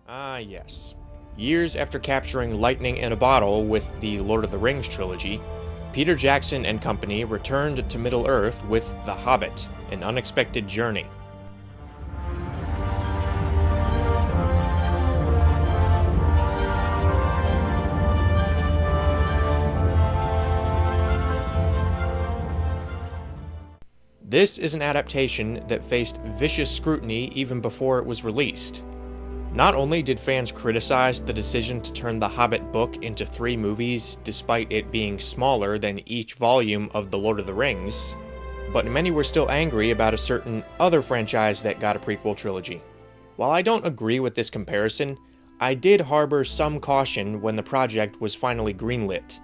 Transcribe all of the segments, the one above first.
Ah, yes. Years after capturing lightning in a bottle with the Lord of the Rings trilogy, Peter Jackson and company returned to Middle-earth with The Hobbit, an unexpected journey. This is an adaptation that faced vicious scrutiny even before it was released. Not only did fans criticize the decision to turn the Hobbit book into 3 movies despite it being smaller than each volume of The Lord of the Rings, but many were still angry about a certain other franchise that got a prequel trilogy. While I don't agree with this comparison, I did harbor some caution when the project was finally greenlit.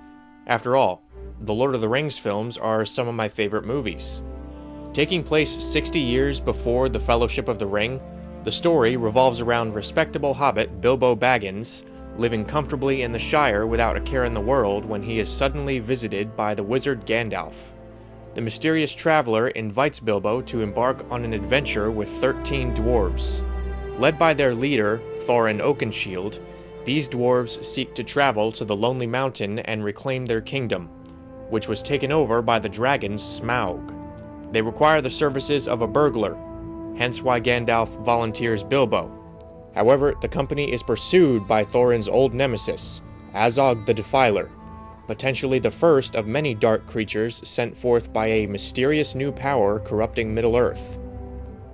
After all, the Lord of the Rings films are some of my favorite movies. Taking place 60 years before The Fellowship of the Ring, the story revolves around respectable hobbit Bilbo Baggins living comfortably in the Shire without a care in the world when he is suddenly visited by the wizard Gandalf. The mysterious traveler invites Bilbo to embark on an adventure with 13 dwarves. Led by their leader, Thorin Oakenshield, these dwarves seek to travel to the Lonely Mountain and reclaim their kingdom, which was taken over by the dragon Smaug. They require the services of a burglar, hence why Gandalf volunteers Bilbo. However, the company is pursued by Thorin's old nemesis, Azog the Defiler, potentially the first of many dark creatures sent forth by a mysterious new power corrupting Middle-earth.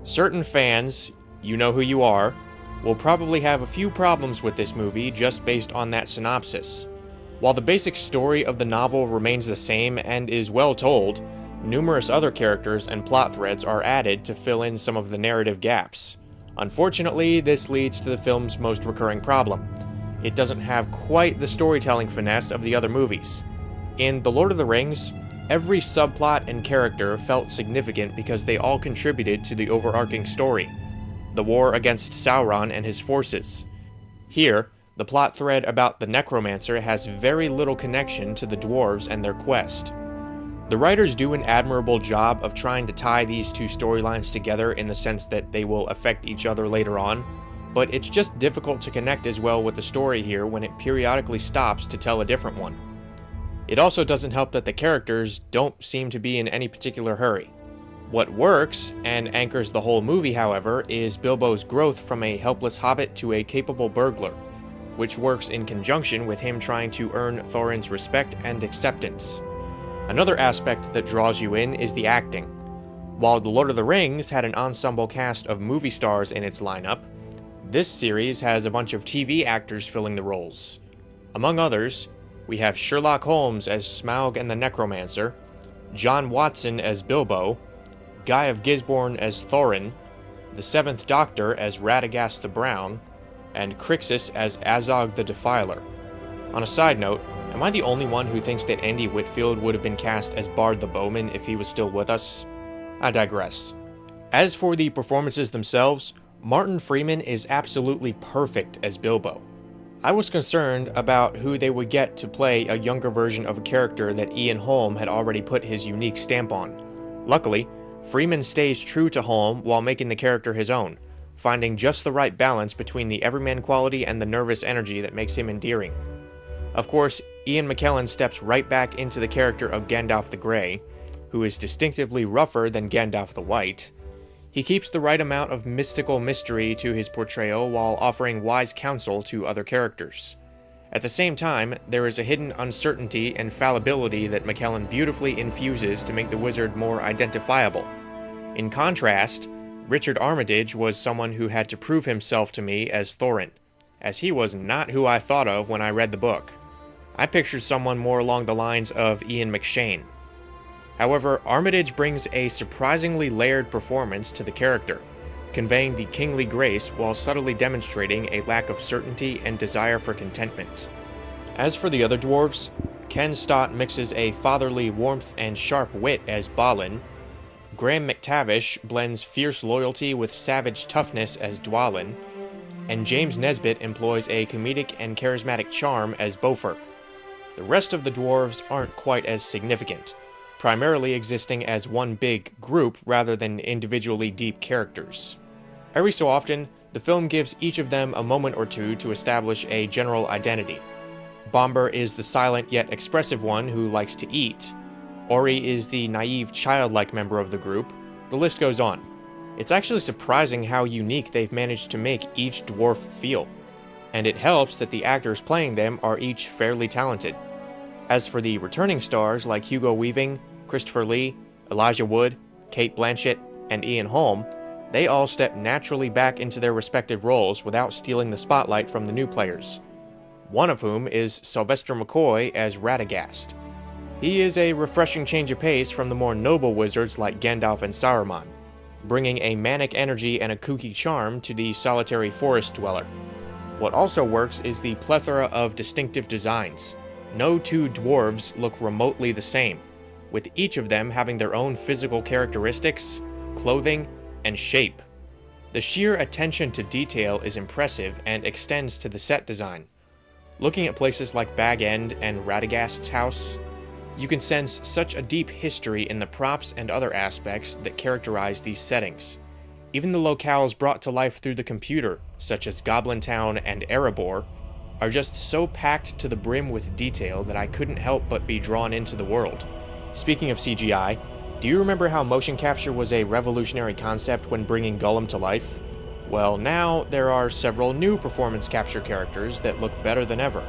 Certain fans, you know who you are, will probably have a few problems with this movie just based on that synopsis. While the basic story of the novel remains the same and is well told, numerous other characters and plot threads are added to fill in some of the narrative gaps. Unfortunately, this leads to the film's most recurring problem. It doesn't have quite the storytelling finesse of the other movies. In The Lord of the Rings, every subplot and character felt significant because they all contributed to the overarching story, the war against Sauron and his forces. Here, the plot thread about the necromancer has very little connection to the dwarves and their quest. The writers do an admirable job of trying to tie these two storylines together in the sense that they will affect each other later on, but it's just difficult to connect as well with the story here when it periodically stops to tell a different one. It also doesn't help that the characters don't seem to be in any particular hurry. What works, and anchors the whole movie however, is Bilbo's growth from a helpless hobbit to a capable burglar, which works in conjunction with him trying to earn Thorin's respect and acceptance. Another aspect that draws you in is the acting. While The Lord of the Rings had an ensemble cast of movie stars in its lineup, this series has a bunch of TV actors filling the roles. Among others, we have Sherlock Holmes as Smaug and the Necromancer, John Watson as Bilbo, Guy of Gisborne as Thorin, the Seventh Doctor as Radagast the Brown, and Crixus as Azog the Defiler. On a side note, am I the only one who thinks that Andy Whitfield would have been cast as Bard the Bowman if he was still with us? I digress. As for the performances themselves, Martin Freeman is absolutely perfect as Bilbo. I was concerned about who they would get to play a younger version of a character that Ian Holm had already put his unique stamp on. Luckily, Freeman stays true to Holm while making the character his own, finding just the right balance between the everyman quality and the nervous energy that makes him endearing. Of course, Ian McKellen steps right back into the character of Gandalf the Grey, who is distinctively rougher than Gandalf the White. He keeps the right amount of mystical mystery to his portrayal while offering wise counsel to other characters. At the same time, there is a hidden uncertainty and fallibility that McKellen beautifully infuses to make the wizard more identifiable. In contrast, Richard Armitage was someone who had to prove himself to me as Thorin, as he was not who I thought of when I read the book. I pictured someone more along the lines of Ian McShane. However, Armitage brings a surprisingly layered performance to the character, conveying the kingly grace while subtly demonstrating a lack of certainty and desire for contentment. As for the other dwarves, Ken Stott mixes a fatherly warmth and sharp wit as Balin, Graham McTavish blends fierce loyalty with savage toughness as Dwalin, and James Nesbitt employs a comedic and charismatic charm as Beaufort. The rest of the dwarves aren't quite as significant, primarily existing as one big group rather than individually deep characters. Every so often, The film gives each of them a moment or two to establish a general identity. Bombur is the silent yet expressive one who likes to eat. Ori is the naive, childlike member of the group. The list goes on. It's actually surprising how unique they've managed to make each dwarf feel. And it helps that the actors playing them are each fairly talented. As for the returning stars like Hugo Weaving, Christopher Lee, Elijah Wood, Cate Blanchett, and Ian Holm, they all step naturally back into their respective roles without stealing the spotlight from the new players. One of whom is Sylvester McCoy as Radagast. He is a refreshing change of pace from the more noble wizards like Gandalf and Saruman, bringing a manic energy and a kooky charm to the solitary forest dweller. What also works is the plethora of distinctive designs. No two dwarves look remotely the same, with each of them having their own physical characteristics, clothing, and shape. The sheer attention to detail is impressive and extends to the set design. Looking at places like Bag End and Radagast's house, you can sense such a deep history in the props and other aspects that characterize these settings. Even the locales brought to life through the computer, such as Goblin Town and Erebor, are just so packed to the brim with detail that I couldn't help but be drawn into the world. Speaking of CGI, do you remember how motion capture was a revolutionary concept when bringing Gollum to life? Well, now there are several new performance capture characters that look better than ever.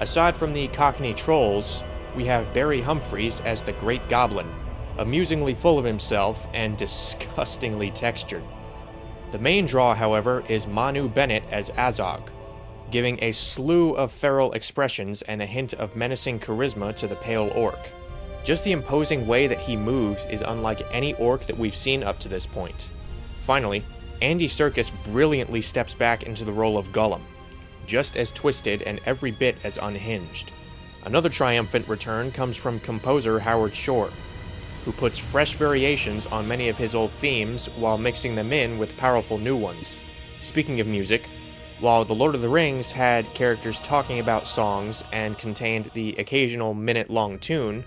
Aside from the Cockney trolls, we have Barry Humphries as the Great Goblin, amusingly full of himself and disgustingly textured. The main draw, however, is Manu Bennett as Azog, giving a slew of feral expressions and a hint of menacing charisma to the pale orc. Just the imposing way that he moves is unlike any orc that we've seen up to this point. Finally, Andy Serkis brilliantly steps back into the role of Gollum, just as twisted and every bit as unhinged. Another triumphant return comes from composer Howard Shore, who puts fresh variations on many of his old themes while mixing them in with powerful new ones. Speaking of music, while The Lord of the Rings had characters talking about songs and contained the occasional minute-long tune,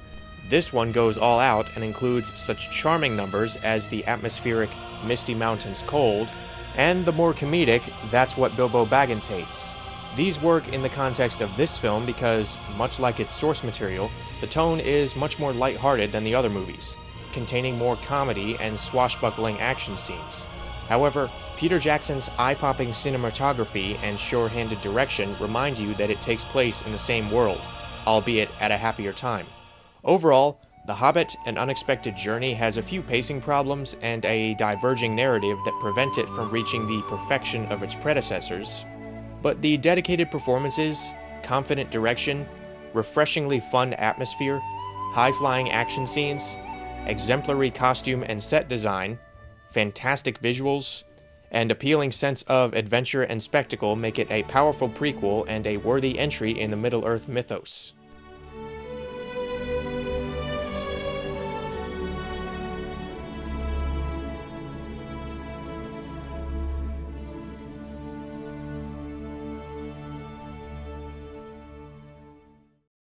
this one goes all out and includes such charming numbers as the atmospheric Misty Mountains Cold, and the more comedic That's What Bilbo Baggins Hates. These work in the context of this film because, much like its source material, the tone is much more lighthearted than the other movies, containing more comedy and swashbuckling action scenes. However, Peter Jackson's eye-popping cinematography and sure-handed direction remind you that it takes place in the same world, albeit at a happier time. Overall, The Hobbit: An Unexpected Journey has a few pacing problems and a diverging narrative that prevent it from reaching the perfection of its predecessors, but the dedicated performances, confident direction, refreshingly fun atmosphere, high-flying action scenes, exemplary costume and set design, fantastic visuals, and appealing sense of adventure and spectacle make it a powerful prequel and a worthy entry in the Middle-earth mythos.